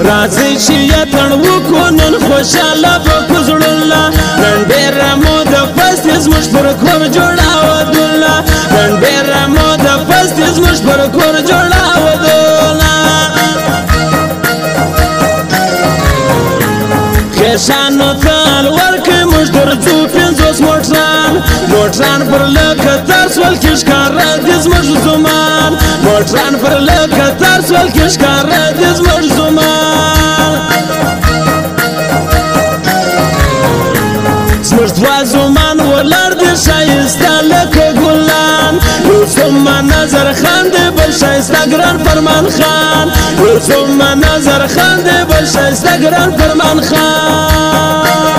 راځي چې یتن وکړو نن خوشاله به په زړونه نن ډېره موده پسې زموږ پر کور جوړاودله نن ډېره موده پسې زموږ پر کور جوړاودله خیشانو تال ورکړئ موږ درځو 50 موټران پر لکه تر سول کې ښکاره دي زموږ زمان موټران پر لکه تر سول کې ښکاره دي زموږ زمان زموږ دوه زمان ولاړ دي ښایسته لکه ګلان یو څومره نظر خان دی بل ښایسته ګران فرمان خان یو څومره نظر خان دی بل ښایسته ګران فرمان خان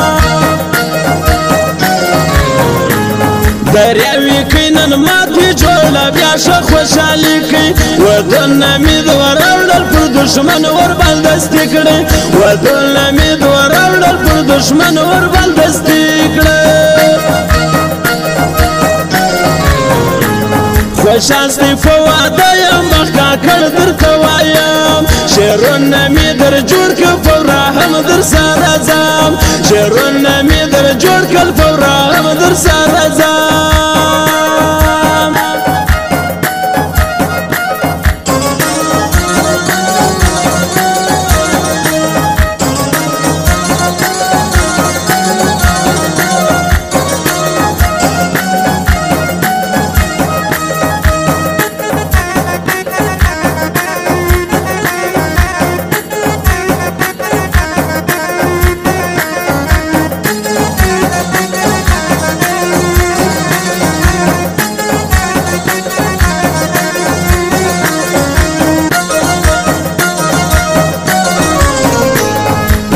دریاوی کئی نن ماتی جوړه بیا ښه خوشحالي کئی ودونه مې د وراوړل پر دشمن ورباندستی کړی ودونه مې د وراوړل پر دشمن ورباندستی کړی خوشاستی په واده یم مخ کاکړ درته وایم شعرونه مې در جوړ کړ فورا هم در سره ځم شعرونه مې در جوړ کړ فورا هم در سره ځم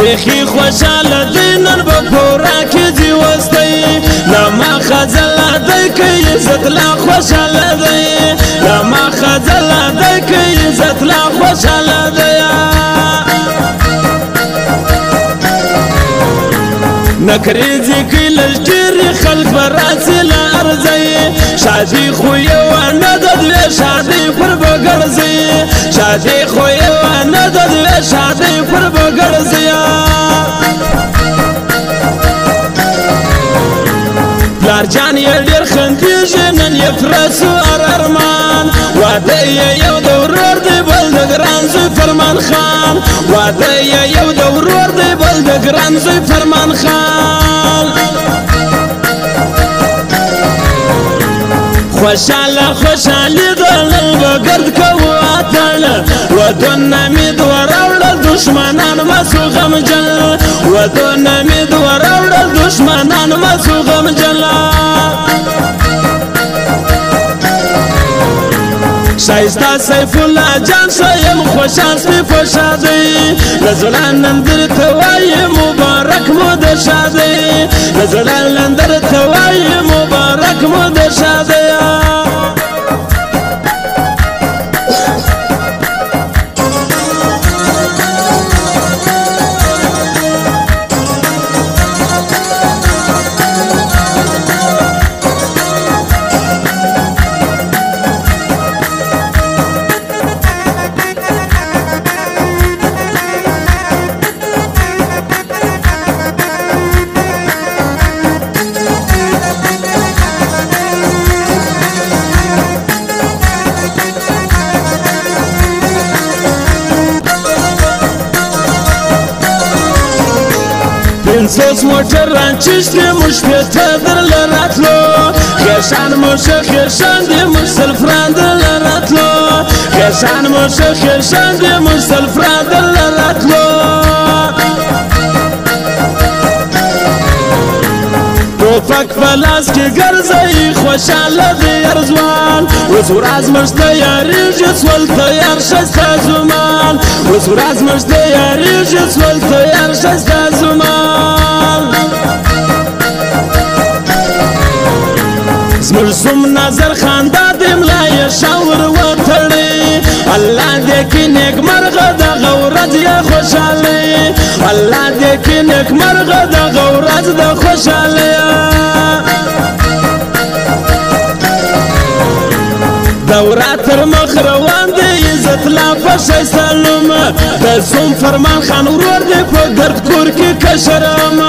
بیخی خوشحاله دی نن به پورا کې دی وستی لما خزله دی که عزت لا خوشحاله دی لما خزله دی که عزت لا خوشحاله دی نکریزی که لشگیری خلق براسی لارزی شادی خوی وانه ددوی شادی پر بگرزی شادی خوی وانه ددوی شادی پر بگرزی پلار جان یې ډېر خندېږي نن یې فرسو ارمان واده یې یو د ورور دی بل د ګران زوی فرمان خان واده یې یو د ورور دی بل د ګران زوی فرمان خان خوشاله خوشالي د نن به ګرد کوو اتڼ ودونه مې د وراوړل دشمنان مسو غمجن ودونه مې د وراوړل دشمنان مسو غمجن شایسته سیف الله جان شایم خوشاستی په شادۍ د زړه نن درته وایم مبارک مو د شادۍ د زړه نن درته وایم مبارک مو د شادۍ پنځوس موټر رانچشتې موږ شپېته درله راتلو خیشان مو ښه خیشان دي موږ سلفران درله راتلو خیشان مو ښه خیشان دي موږ سلفران درله راتلو ټوپک په لاس کې ګرځئ خوشحاله دی ارزوان اوس ورځ موږ تیارېږي سول تیار ښایسته زمان اوس ورځ موږ تیارېږي سول تیار ښایسته زمان زمر زوم نظر خاندا دې ملا یې شاور وتړي الله دې کې نیک مرغه دغه ورځ یې خوشحالي الله دې کې نیک مرغه دغه ورځ د خوشحالي دورا تر مخ روان دی عزت لا په ښایسته لوم د زوم فرمان خان ورور دی په ګرد کور کې کشرم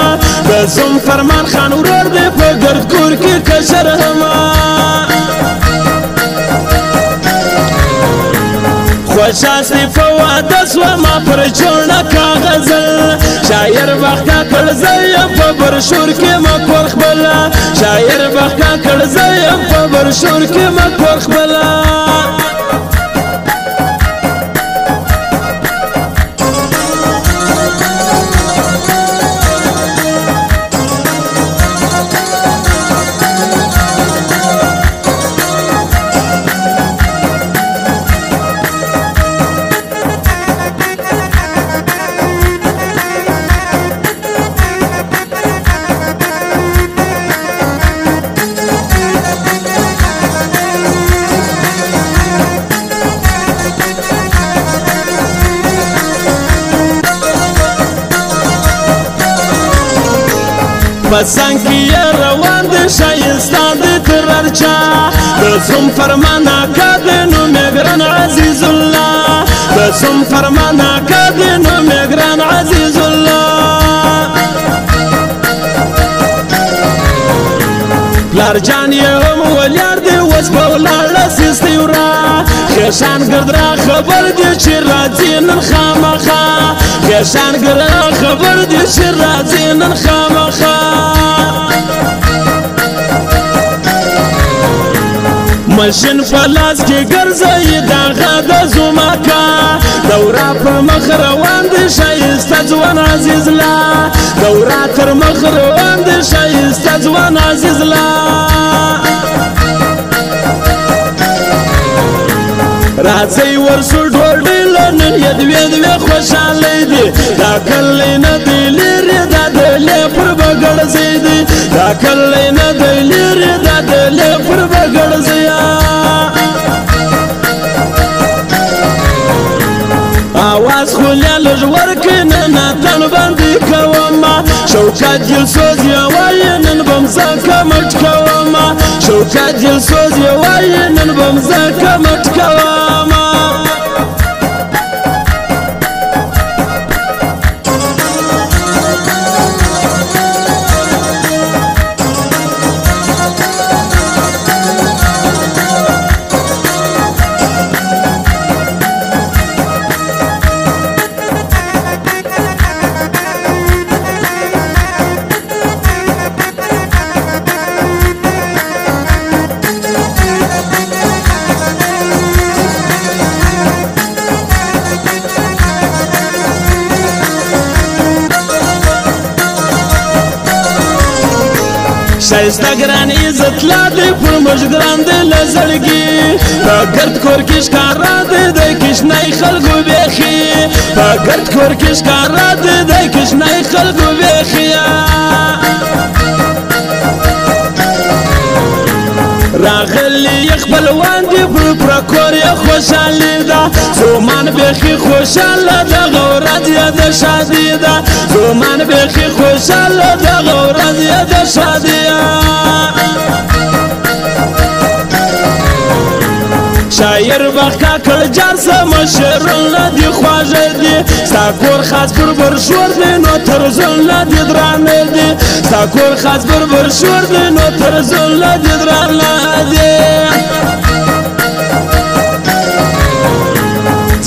د زوم فرمان خان ورور دی په ګرد کور کې کشرم خوشاستی په واده سوما پر چوڼه کاغذل شاعر بخکا کړزیم په برشور کې مکور خپله شاعر بخکا کړزیم په برشور کې مکور خپله پسنګ کې روان دي شایسته دي تر ارچا د زوم فرمانه کده نو مګران عزیز الله د زوم فرمانه کده نو مګران عزیز الله پلار جان یې هم ولیار دی وس په ولاړه سیستي ورا خیشان ګردرا خبر دی چې راځي نن خامخا خیشان ګردرا خبر دی چې راځي نن خامخا مشن فلاس کې ګرځي دغه د زوماکا دورا پر مخ روان دي شایسته ځوان عزیز لا دورا تر مخ روان دي شایسته ځوان عزیز لا راځي ورسو ډوډۍ لنن یدوی خوشاله دي دا کله نه دی لري دا دلې پر بغړ زیدي دا کله نه دی لري دا دلې پر بغړ زیا आवाज خولیا لږور کې نه تن باندې کوما شوکت جل سوز یا وای نن بمزا کمټ کوما شوکت جل سوز یا وای نن بمزا کمټ کوما شایسته ګران عزت لا دی پر موږ ګران دی لزړګي په ګرد کور کې ښکارا دی د کشنۍ خلکو بیخي په ګرد کور کې ښکارا دی د کشنۍ خلکو بیخي راغلی خپلوان دی پر کور یې خوشحالي ده زومان بیخي خوشحاله دغه ورځ یې د شادي ده زومان بیخي خوشحاله دغه ورځ یې د شادي شاعر بخکا کړ جار سم شعرونه دی خواږه دی ستا کور خاص پر برشور دی نو تر زلنه دی درانه دی ستا کور خاص پر برشور دی نو تر زلنه دی درانه دی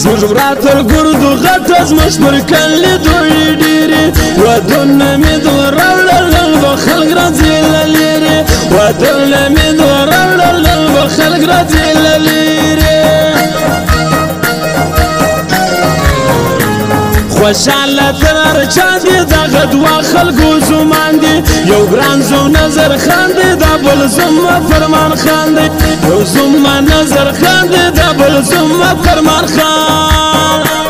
زموږ براتر ګردو غټه زموږ پر کلي دوی ډېرې ودونه مې دوراوړل به خلک راځي له لرې ودونه مې دوراوړل به خلک راځي له لرې خوشحاله تر هر چا دی دغه دوه خلکو زومان دی یو ګران زوم نظر خان دی دا بل زوم فرمان خان دی یو زوم نظر خان دی دا بل زوم فرمان خان